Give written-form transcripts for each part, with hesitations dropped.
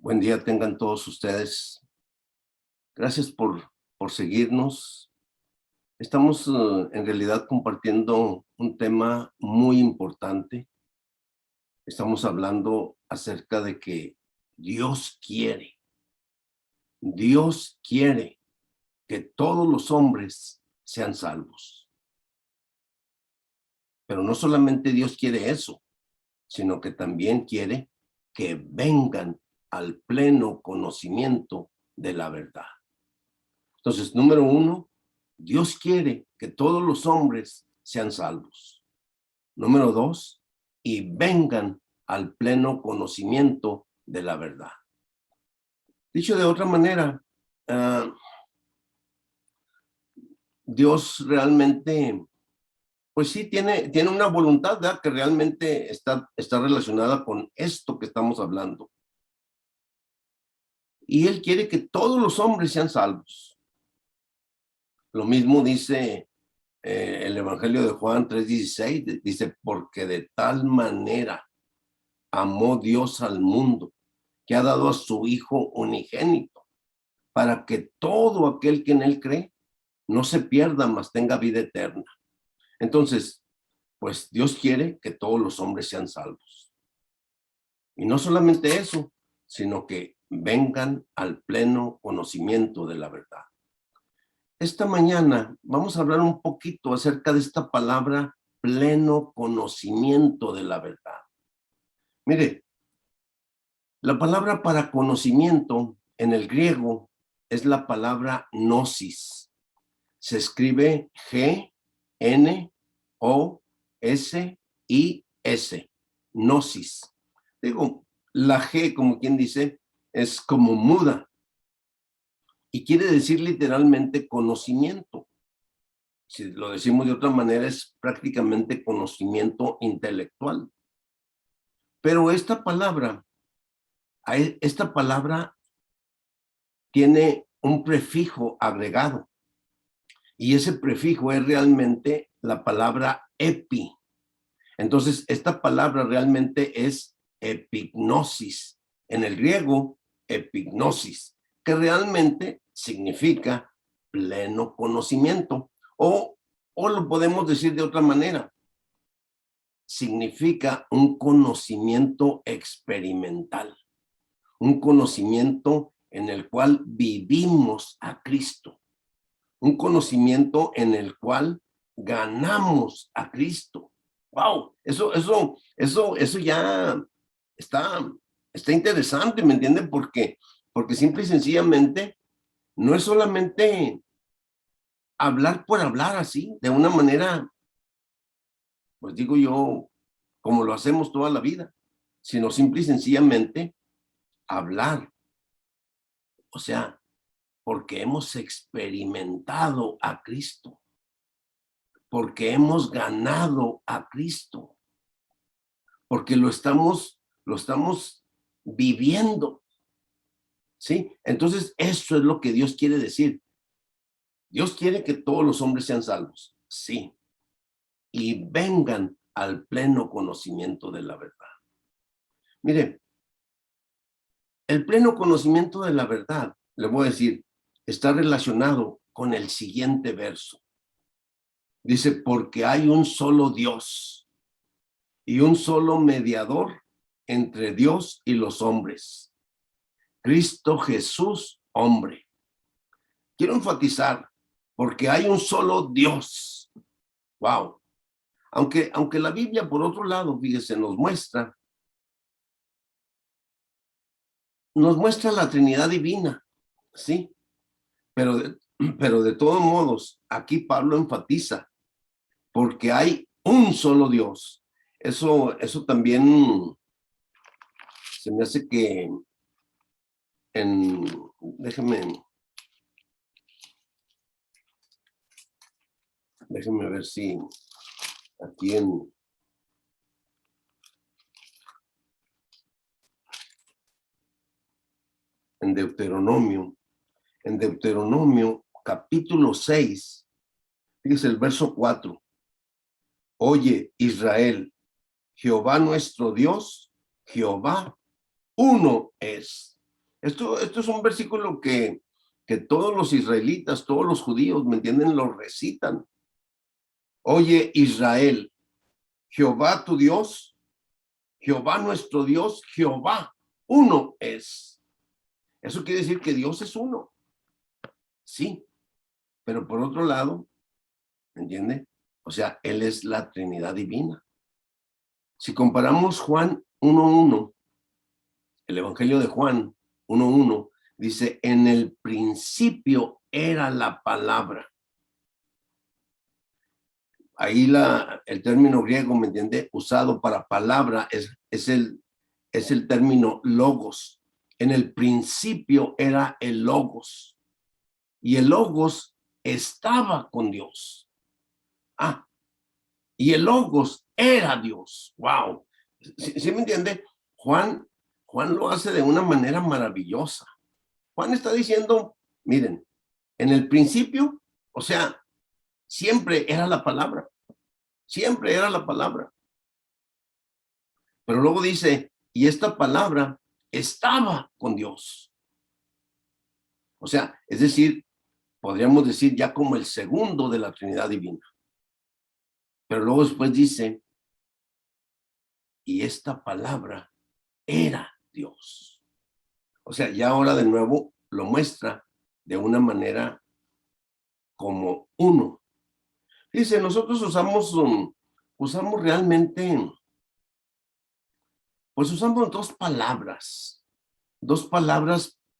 Buen día tengan todos ustedes. Gracias por seguirnos. Estamos en realidad compartiendo un tema muy importante. Estamos hablando acerca de que Dios quiere que todos los hombres sean salvos. Pero no solamente Dios quiere eso, sino que también quiere que vengan al pleno conocimiento de la verdad. Entonces, número uno, Dios quiere que todos los hombres sean salvos. Número dos, y vengan al pleno conocimiento de la verdad. Dicho de otra manera, Dios realmente, pues sí, tiene una voluntad, ¿verdad?, que realmente está relacionada con esto que estamos hablando. Y Él quiere que todos los hombres sean salvos. Lo mismo dice el Evangelio de Juan 3:16, dice, porque de tal manera amó Dios al mundo, que ha dado a su Hijo unigénito, para que todo aquel que en Él cree no se pierda, mas tenga vida eterna. Entonces, pues Dios quiere que todos los hombres sean salvos. Y no solamente eso, sino que vengan al pleno conocimiento de la verdad. Esta mañana vamos a hablar un poquito acerca de esta palabra pleno conocimiento de la verdad. Mire, la palabra para conocimiento en el griego es la palabra gnosis. Se escribe G-N-O-S-I-S, gnosis. Digo, la G, como quien dice, es como muda y quiere decir literalmente conocimiento. Si lo decimos de otra manera, es prácticamente conocimiento intelectual. Pero esta palabra tiene un prefijo agregado. Y ese prefijo es realmente la palabra epi. Entonces, esta palabra realmente es epignosis. En el griego, epignosis, que realmente significa pleno conocimiento. O lo podemos decir de otra manera. Significa un conocimiento experimental. Un conocimiento en el cual vivimos a Cristo. Un conocimiento en el cual ganamos a Cristo. Wow, eso ya está interesante, ¿me entienden? Porque simple y sencillamente no es solamente hablar por hablar así, de una manera, pues digo yo, como lo hacemos toda la vida, sino simple y sencillamente hablar. O sea, porque hemos experimentado a Cristo. Porque hemos ganado a Cristo, porque lo estamos viviendo, ¿sí? Entonces, eso es lo que Dios quiere decir. Dios quiere que todos los hombres sean salvos, sí, y vengan al pleno conocimiento de la verdad. Mire, el pleno conocimiento de la verdad, le voy a decir, está relacionado con el siguiente verso. Dice, porque hay un solo Dios y un solo mediador entre Dios y los hombres, Cristo Jesús, hombre. Quiero enfatizar, porque hay un solo Dios. Wow. Aunque la Biblia, por otro lado, fíjese, nos muestra la Trinidad divina, ¿sí? Pero de todos modos, aquí Pablo enfatiza, porque hay un solo Dios. Eso también se me hace que déjeme ver si aquí en Deuteronomio capítulo 6, fíjese el verso 4. Oye, Israel, Jehová nuestro Dios, Jehová uno es. Esto es un versículo que todos los israelitas, todos los judíos, ¿me entienden? Lo recitan. Oye, Israel, Jehová tu Dios, Jehová nuestro Dios, Jehová, uno es. Eso quiere decir que Dios es uno. Sí, pero por otro lado, ¿me entiende? O sea, Él es la Trinidad divina. Si comparamos Juan 1:1, el Evangelio de Juan 1:1, dice, en el principio era la palabra. Ahí el término griego, ¿me entiende? Usado para palabra es el término logos. En el principio era el logos. Y el logos estaba con Dios. Y el logos era Dios. ¡Wow! ¿Sí me entiende? Juan lo hace de una manera maravillosa. Juan está diciendo, miren, en el principio, o sea, siempre era la palabra. Siempre era la palabra. Pero luego dice, y esta palabra estaba con Dios. O sea, es decir, podríamos decir ya como el segundo de la Trinidad divina. Pero luego después dice, y esta palabra era Dios. O sea, ya ahora de nuevo lo muestra de una manera como uno. Dice, nosotros usamos realmente, pues usamos dos palabras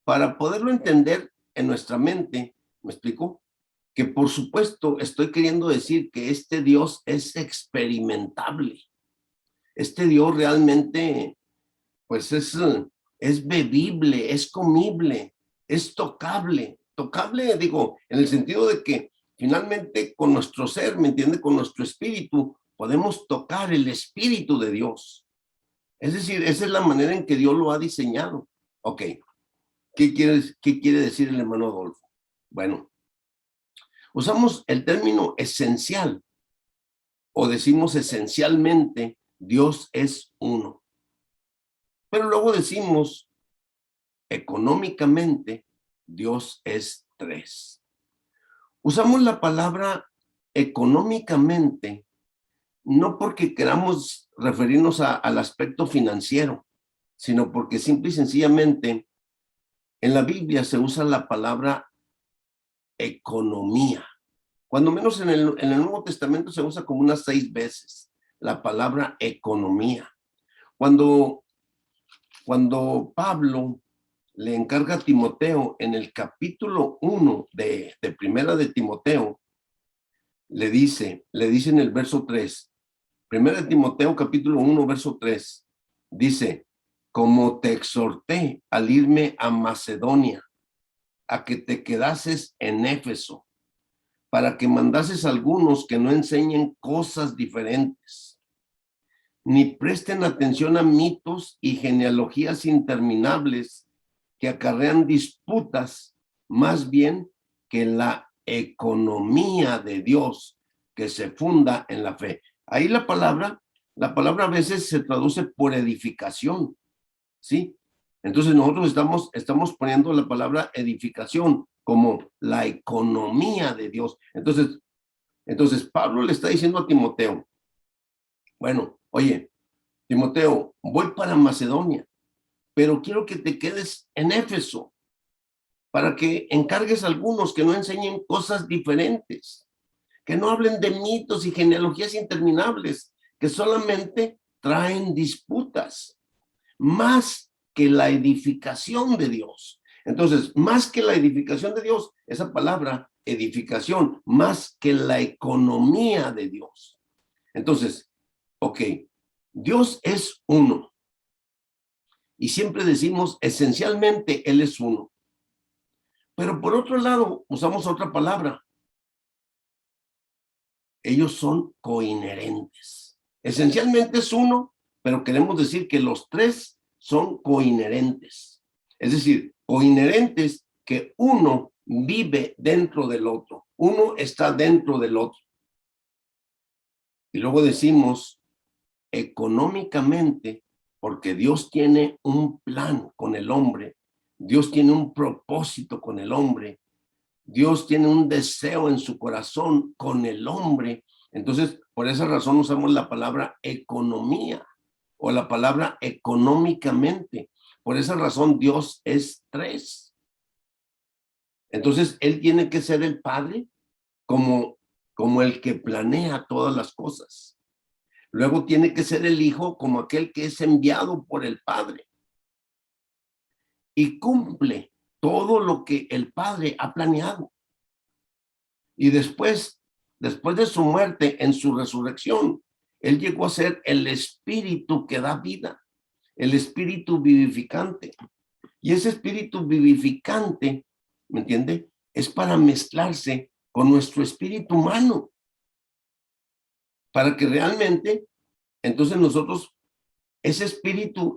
para poderlo entender en nuestra mente. ¿Me explico? Que por supuesto estoy queriendo decir que este Dios es experimentable. Este Dios realmente, pues es bebible, es comible, es tocable. Tocable, digo, en el sentido de que finalmente con nuestro ser, ¿me entiende? Con nuestro espíritu, podemos tocar el espíritu de Dios. Es decir, esa es la manera en que Dios lo ha diseñado. Ok, qué quiere decir el hermano Adolfo? Bueno, usamos el término esencial o decimos esencialmente, Dios es uno. Pero luego decimos económicamente, Dios es tres. Usamos la palabra económicamente no porque queramos referirnos al aspecto financiero, sino porque simple y sencillamente en la Biblia se usa la palabra economía. Cuando menos en el Nuevo Testamento se usa como unas 6 veces la palabra economía. Cuando Pablo le encarga a Timoteo en el capítulo 1 de Primera de Timoteo, le dice en el verso 3, Primera de Timoteo capítulo 1, verso 3, dice, como te exhorté al irme a Macedonia, a que te quedases en Éfeso, para que mandases a algunos que no enseñen cosas diferentes, ni presten atención a mitos y genealogías interminables que acarrean disputas, más bien que la economía de Dios que se funda en la fe. Ahí la palabra a veces se traduce por edificación, ¿sí? Entonces nosotros estamos poniendo la palabra edificación como la economía de Dios. Entonces Pablo le está diciendo a Timoteo, bueno, oye, Timoteo, voy para Macedonia, pero quiero que te quedes en Éfeso para que encargues a algunos que no enseñen cosas diferentes, que no hablen de mitos y genealogías interminables, que solamente traen disputas, más que la edificación de Dios. Entonces, más que la edificación de Dios, esa palabra edificación, más que la economía de Dios. Entonces, ok, Dios es uno. Y siempre decimos, esencialmente, Él es uno. Pero por otro lado, usamos otra palabra. Ellos son coinherentes. Esencialmente es uno, pero queremos decir que los tres son coinherentes. Es decir, coinherentes que uno vive dentro del otro. Uno está dentro del otro. Y luego decimos económicamente, porque Dios tiene un plan con el hombre Dios tiene un propósito con el hombre. Dios tiene un deseo en su corazón con el hombre. Entonces, por esa razón usamos la palabra economía o la palabra económicamente. Por esa razón Dios es tres. Entonces, Él tiene que ser el Padre como el que planea todas las cosas. Luego tiene que ser el Hijo como aquel que es enviado por el Padre y cumple todo lo que el Padre ha planeado. Y después de su muerte, en su resurrección, Él llegó a ser el Espíritu que da vida, el Espíritu vivificante. Y ese Espíritu vivificante, ¿me entiende? Es para mezclarse con nuestro espíritu humano, para que realmente, entonces nosotros, ese espíritu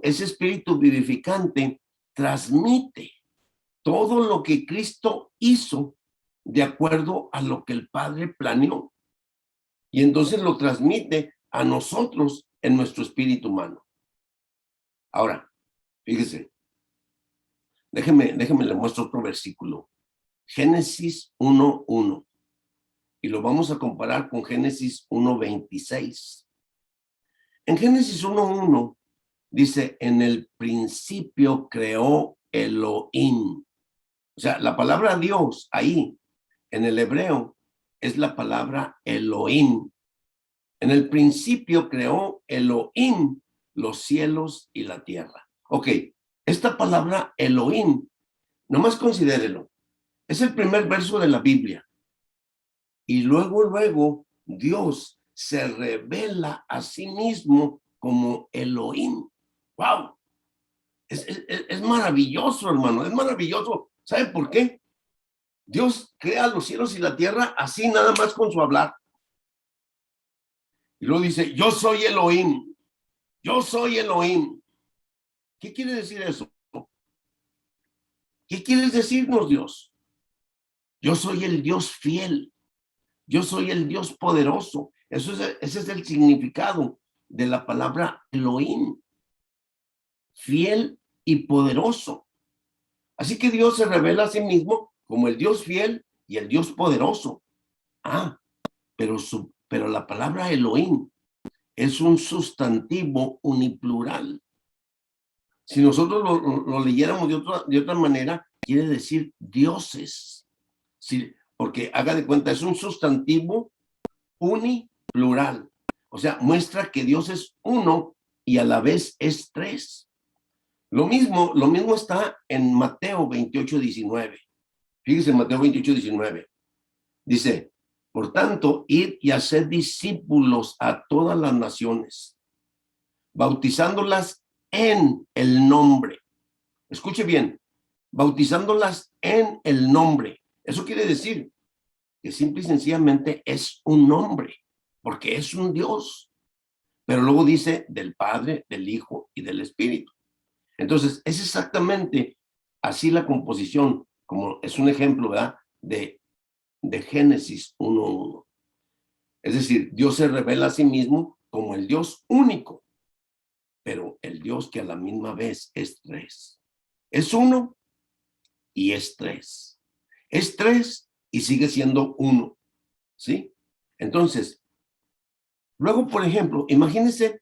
vivificante transmite todo lo que Cristo hizo de acuerdo a lo que el Padre planeó. Y entonces lo transmite a nosotros en nuestro espíritu humano. Ahora, fíjese, déjeme le muestro otro versículo. Génesis 1:1. Y lo vamos a comparar con Génesis 1:26. En Génesis 1:1 dice, en el principio creó Elohim. O sea, la palabra Dios ahí, en el hebreo, es la palabra Elohim. En el principio creó Elohim los cielos y la tierra. Ok, esta palabra Elohim, nomás considérelo, es el primer verso de la Biblia. Y luego, Dios se revela a sí mismo como Elohim. ¡Wow! Es maravilloso, hermano, es maravilloso. ¿Sabe por qué? Dios crea los cielos y la tierra así nada más con su hablar. Y luego dice, yo soy Elohim. Yo soy Elohim. ¿Qué quiere decir eso? ¿Qué quieres decirnos, Dios? Yo soy el Dios fiel. Yo soy el Dios poderoso. Ese es el significado de la palabra Elohim. Fiel y poderoso. Así que Dios se revela a sí mismo como el Dios fiel y el Dios poderoso. Pero la palabra Elohim es un sustantivo uniplural. Si nosotros lo leyéramos de otra manera, quiere decir dioses. Sí, porque haga de cuenta, es un sustantivo uniplural. O sea, muestra que Dios es uno y a la vez es tres. Lo mismo está en Mateo 28:19. Fíjese en Mateo 28:19. Dice, por tanto, id y haced discípulos a todas las naciones, bautizándolas en el nombre. Escuche bien, bautizándolas en el nombre. Eso quiere decir que simple y sencillamente es un nombre, porque es un Dios. Pero luego dice del Padre, del Hijo y del Espíritu. Entonces, es exactamente así la composición, como es un ejemplo, ¿verdad? De Génesis 1:1. Es decir, Dios se revela a sí mismo como el Dios único, pero el Dios que a la misma vez es tres. Es uno y es tres. Es tres y sigue siendo uno, ¿sí? Entonces, luego, por ejemplo, imagínense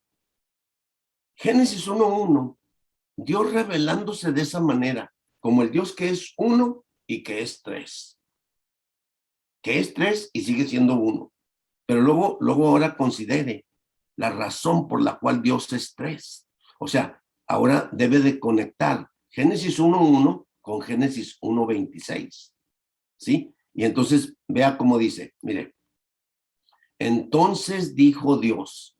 Génesis 1:1, Dios revelándose de esa manera, como el Dios que es uno y que es tres. Que es tres y sigue siendo uno. Pero luego ahora considere la razón por la cual Dios es tres. O sea, ahora debe de conectar Génesis 1:1 con Génesis 1:26. ¿Sí? Y entonces vea cómo dice, mire, entonces dijo Dios,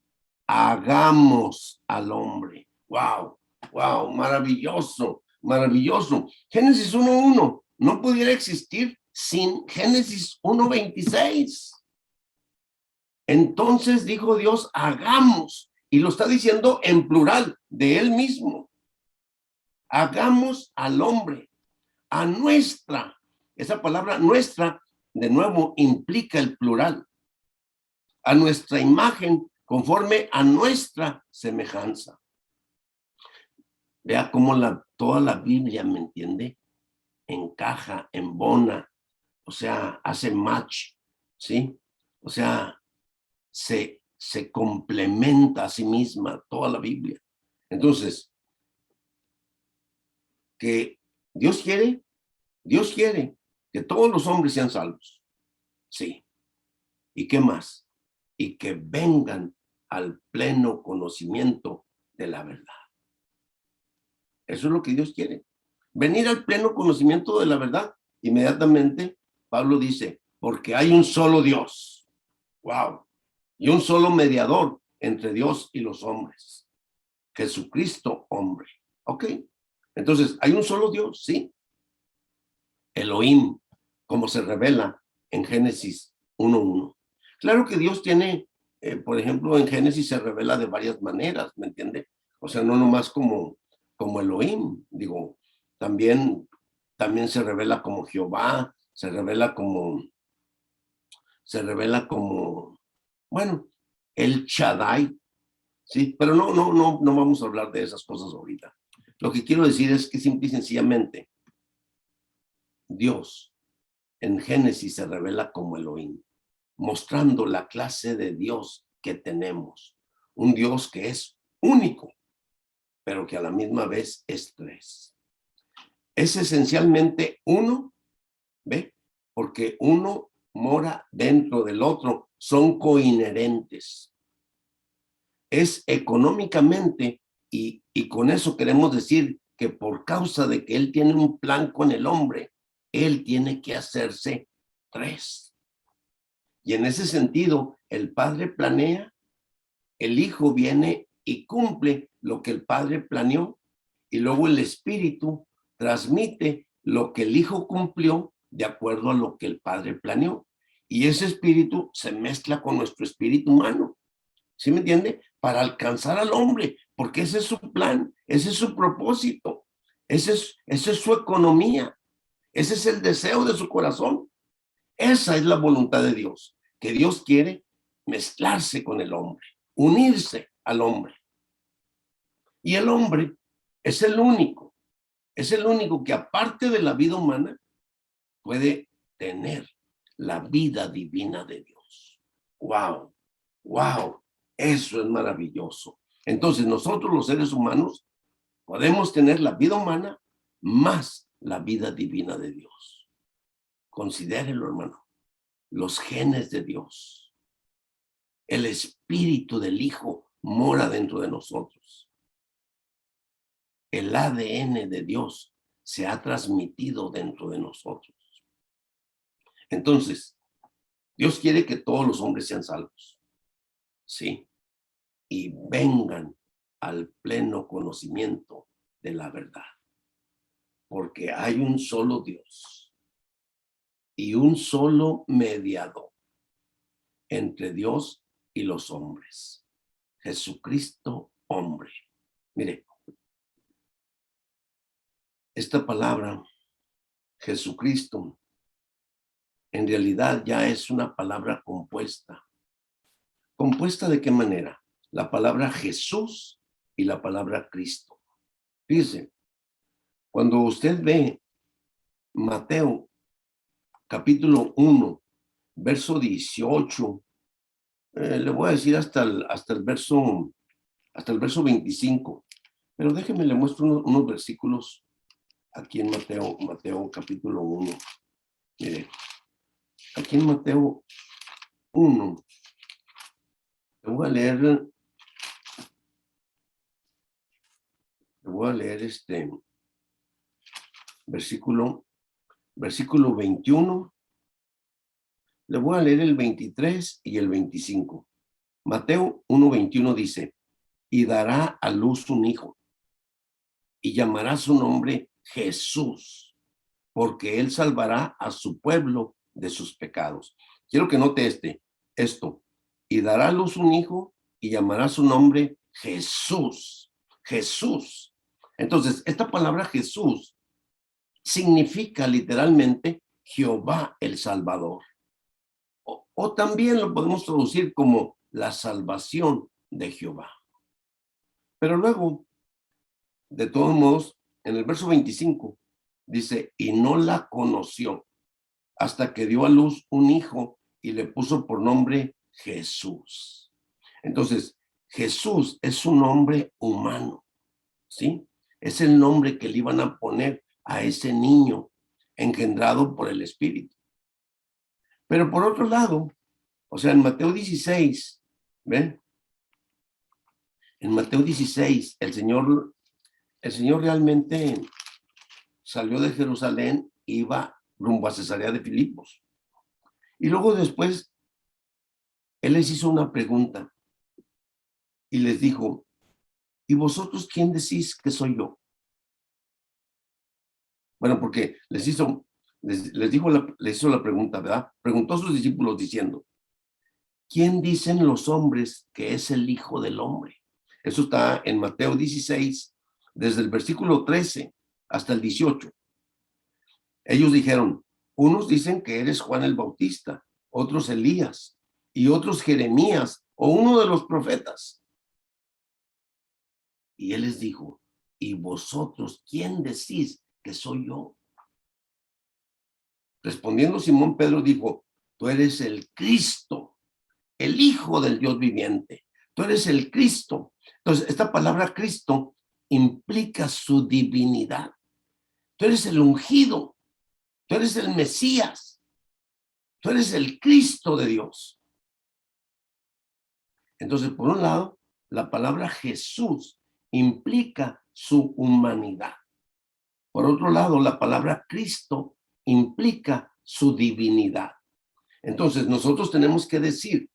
hagamos al hombre. ¡Wow! ¡Wow! Maravilloso, maravilloso. Génesis 1:1 no pudiera existir sin Génesis 1:26. Entonces dijo Dios, hagamos, y lo está diciendo en plural, de él mismo. Hagamos al hombre, a nuestra. Esa palabra nuestra, de nuevo, implica el plural. A nuestra imagen, conforme a nuestra semejanza. Vea cómo toda la Biblia, ¿me entiende? Encaja, embona, o sea, hace match, ¿sí? O sea, se complementa a sí misma toda la Biblia. Entonces, que Dios quiere que todos los hombres sean salvos. Sí. ¿Y qué más? Y que vengan al pleno conocimiento de la verdad. Eso es lo que Dios quiere. Venir al pleno conocimiento de la verdad. Inmediatamente, Pablo dice, porque hay un solo Dios. Wow. Y un solo mediador entre Dios y los hombres. Jesucristo, hombre. ¿Ok? Entonces, hay un solo Dios, sí. Elohim, como se revela en Génesis 1:1. Claro que Dios tiene, por ejemplo, en Génesis se revela de varias maneras, ¿me entiende? O sea, no nomás como Elohim, digo, también se revela como Jehová, se revela como, bueno, el Shaddai, ¿sí? Pero no vamos a hablar de esas cosas ahorita. Lo que quiero decir es que simple y sencillamente Dios en Génesis se revela como Elohim, mostrando la clase de Dios que tenemos. Un Dios que es único, pero que a la misma vez es tres. Es esencialmente uno, ¿ve? Porque uno mora dentro del otro, son coinherentes. Es económicamente, y con eso queremos decir que por causa de que Él tiene un plan con el hombre, Él tiene que hacerse tres. Y en ese sentido, el Padre planea, el Hijo viene y cumple lo que el Padre planeó, y luego el Espíritu transmite lo que el Hijo cumplió de acuerdo a lo que el Padre planeó. Y ese Espíritu se mezcla con nuestro espíritu humano, ¿sí me entiende? Para alcanzar al hombre, porque ese es su plan, ese es su propósito, esa es su economía, ese es el deseo de su corazón. Esa es la voluntad de Dios, que Dios quiere mezclarse con el hombre, unirse al hombre. Y el hombre es el único que aparte de la vida humana puede tener la vida divina de Dios. ¡Wow! ¡Wow! Eso es maravilloso. Entonces nosotros los seres humanos podemos tener la vida humana más la vida divina de Dios. Considérelo, hermano. Los genes de Dios. El espíritu del Hijo mora dentro de nosotros. El ADN de Dios se ha transmitido dentro de nosotros. Entonces, Dios quiere que todos los hombres sean salvos. Sí. Y vengan al pleno conocimiento de la verdad. Porque hay un solo Dios y un solo mediador entre Dios y los hombres. Jesucristo, hombre. Mire, esta palabra, Jesucristo, en realidad ya es una palabra compuesta. ¿Compuesta de qué manera? La palabra Jesús y la palabra Cristo. Fíjese, cuando usted ve Mateo capítulo 1, verso 18, le voy a decir hasta el verso 25, pero déjeme le muestro unos versículos aquí en Mateo capítulo 1. Mire, aquí en Mateo 1, le voy a leer este versículo 21, le voy a leer el 23 y el 25. Mateo 1:21 dice, y dará a luz un hijo, y llamará su nombre Jesús, porque él salvará a su pueblo de sus pecados. Quiero que note esto, y dará a luz un hijo, y llamará su nombre Jesús. Jesús. Entonces, esta palabra Jesús significa literalmente Jehová el Salvador. O también lo podemos traducir como la salvación de Jehová. Pero luego de todos modos, en el verso 25, dice, y no la conoció hasta que dio a luz un hijo y le puso por nombre Jesús. Entonces, Jesús es un nombre humano, ¿sí? Es el nombre que le iban a poner a ese niño engendrado por el Espíritu. Pero por otro lado, o sea, en Mateo 16, ¿ven? En Mateo 16, el Señor realmente salió de Jerusalén, iba rumbo a Cesarea de Filipos. Y luego después, Él les hizo una pregunta y les dijo, ¿y vosotros quién decís que soy yo? Bueno, porque les hizo la pregunta, ¿verdad? Preguntó a sus discípulos diciendo, ¿quién dicen los hombres que es el Hijo del Hombre? Eso está en Mateo 16, desde el versículo 13 hasta el 18. Ellos dijeron, unos dicen que eres Juan el Bautista, otros Elías, y otros Jeremías, o uno de los profetas. Y él les dijo, ¿y vosotros quién decís que soy yo? Respondiendo Simón Pedro dijo, tú eres el Cristo, el Hijo del Dios viviente. Tú eres el Cristo. Entonces, esta palabra Cristo implica su divinidad. Tú eres el ungido. Tú eres el Mesías. Tú eres el Cristo de Dios. Entonces, por un lado, la palabra Jesús implica su humanidad. Por otro lado, la palabra Cristo implica su divinidad. Entonces, nosotros tenemos que decir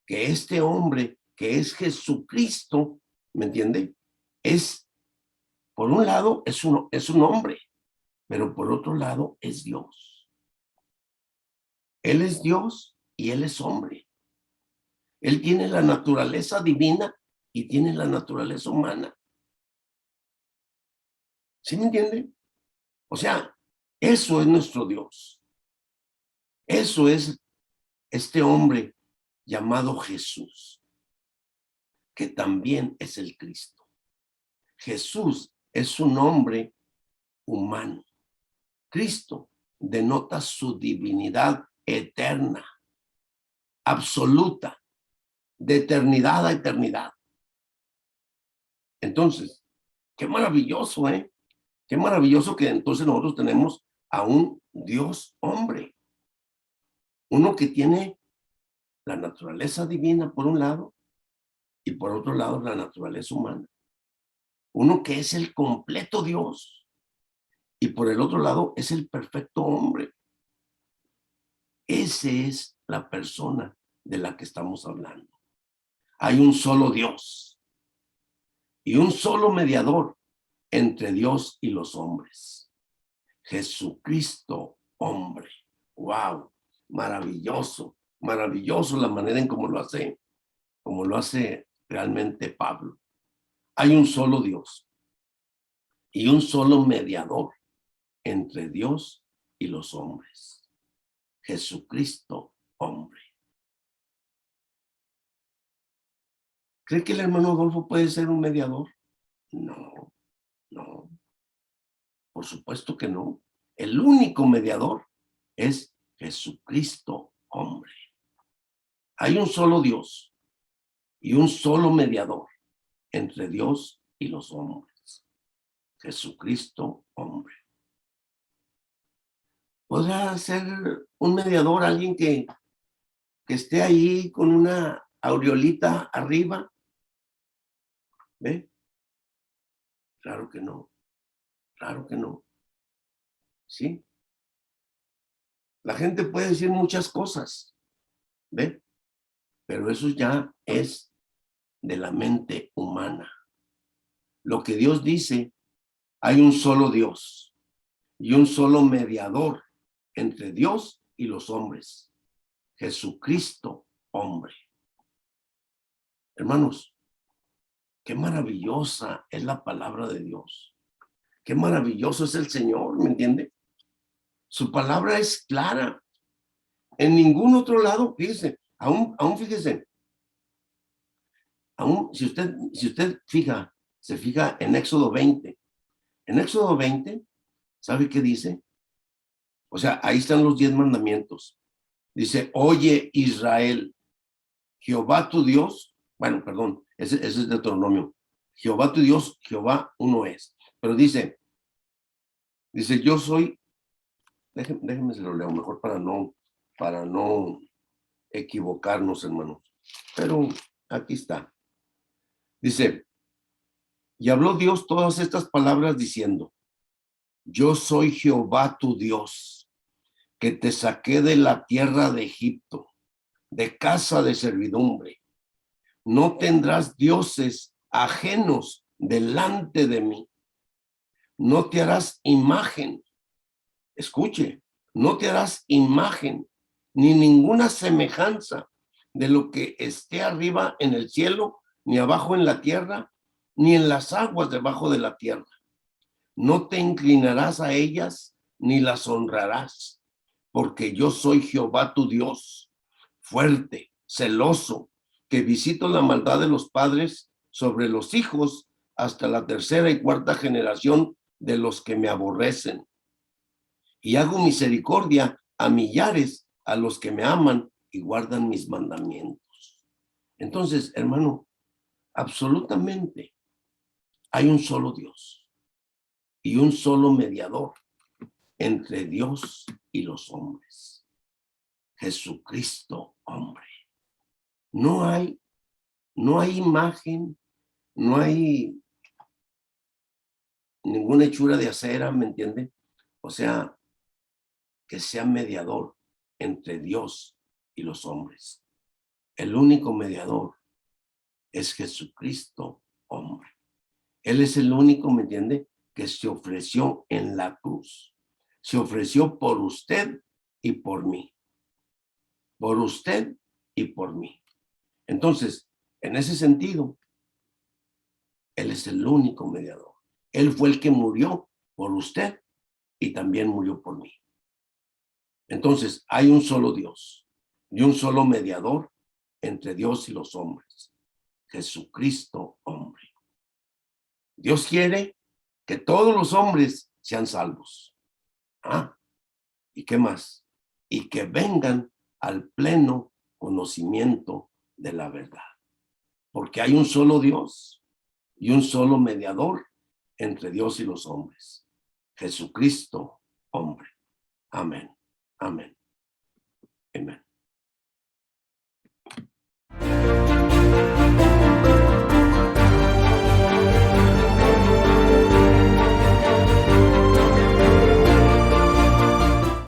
que este hombre, que es Jesucristo, ¿me entiende? Por un lado, es un hombre, pero por otro lado, es Dios. Él es Dios y Él es hombre. Él tiene la naturaleza divina y tiene la naturaleza humana. ¿Sí me entiende? O sea, eso es nuestro Dios. Eso es este hombre llamado Jesús, que también es el Cristo. Jesús es un hombre humano. Cristo denota su divinidad eterna, absoluta, de eternidad a eternidad. Entonces, qué maravilloso, ¿eh? Qué maravilloso que entonces nosotros tenemos a un Dios hombre. Uno que tiene la naturaleza divina por un lado y por otro lado la naturaleza humana. Uno que es el completo Dios y por el otro lado es el perfecto hombre. Esa es la persona de la que estamos hablando. Hay un solo Dios y un solo mediador entre Dios y los hombres. Jesucristo, hombre. ¡Wow! Maravilloso, maravilloso la manera en cómo lo hace realmente Pablo. Hay un solo Dios y un solo mediador entre Dios y los hombres. Jesucristo, hombre. ¿Cree que el hermano Adolfo puede ser un mediador? No, no. Por supuesto que no. El único mediador es Jesucristo, hombre. Hay un solo Dios y un solo mediador entre Dios y los hombres. Jesucristo, hombre. ¿Podrá ser un mediador alguien que esté ahí con una aureolita arriba? ¿Ve? Claro que no. Claro que no. ¿Sí? La gente puede decir muchas cosas, ¿ve? Pero eso ya es de la mente humana. Lo que Dios dice, hay un solo Dios y un solo mediador entre Dios y los hombres. Jesucristo, hombre. Hermanos, qué maravillosa es la palabra de Dios. Qué maravilloso es el Señor, ¿me entiende? Su palabra es clara. En ningún otro lado, fíjese, aún fíjese, aún si usted se fija en Éxodo 20, En Éxodo 20, ¿sabe qué dice? O sea, ahí están los 10 mandamientos. Dice, oye Israel, Jehová tu Dios, bueno, perdón, ese es Deuteronomio. Jehová tu Dios, Jehová uno es. Pero dice, yo soy, déjenme se lo leo mejor para no equivocarnos, hermanos. Pero aquí está. Dice, y habló Dios todas estas palabras diciendo, yo soy Jehová tu Dios, que te saqué de la tierra de Egipto, de casa de servidumbre. No tendrás dioses ajenos delante de mí. No te harás imagen. Escuche, no te harás imagen ni ninguna semejanza de lo que esté arriba en el cielo, ni abajo en la tierra, ni en las aguas debajo de la tierra. No te inclinarás a ellas, ni las honrarás, porque yo soy Jehová tu Dios, fuerte, celoso, que visito la maldad de los padres sobre los hijos hasta la tercera y cuarta generación de los que me aborrecen. Y hago misericordia a millares a los que me aman y guardan mis mandamientos. Entonces, hermano, absolutamente hay un solo Dios y un solo mediador entre Dios y los hombres. Jesucristo, hombre. No hay imagen, no hay ninguna hechura de acera, ¿me entiende? O sea, que sea mediador entre Dios y los hombres. El único mediador es Jesucristo, hombre. Él es el único, ¿me entiende?, que se ofreció en la cruz. Se ofreció por usted y por mí. Por usted y por mí. Entonces, en ese sentido, Él es el único mediador. Él fue el que murió por usted y también murió por mí. Entonces, hay un solo Dios y un solo mediador entre Dios y los hombres. Jesucristo, hombre. Dios quiere que todos los hombres sean salvos. ¿Y qué más? Y que vengan al pleno conocimiento de la verdad. Porque hay un solo Dios y un solo mediador entre Dios y los hombres. Jesucristo, hombre. Amén. Amén. Amén.